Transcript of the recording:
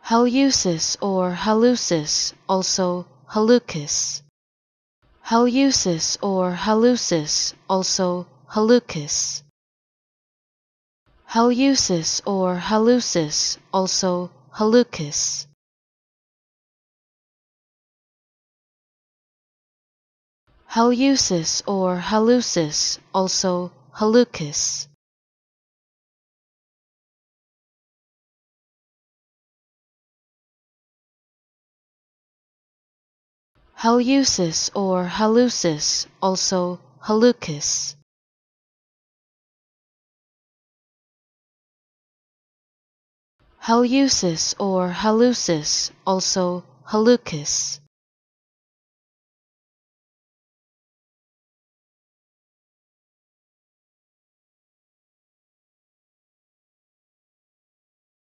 Hallucis or hallucis, also hallucis. Hallucis or hallucis, also hallucis. Hallucis or hallucis, also hallucis. Hallucis or hallucis, also hallucis. Hallucis or hallucis, also hallucis. Hallucis or hallucis, also hallucis.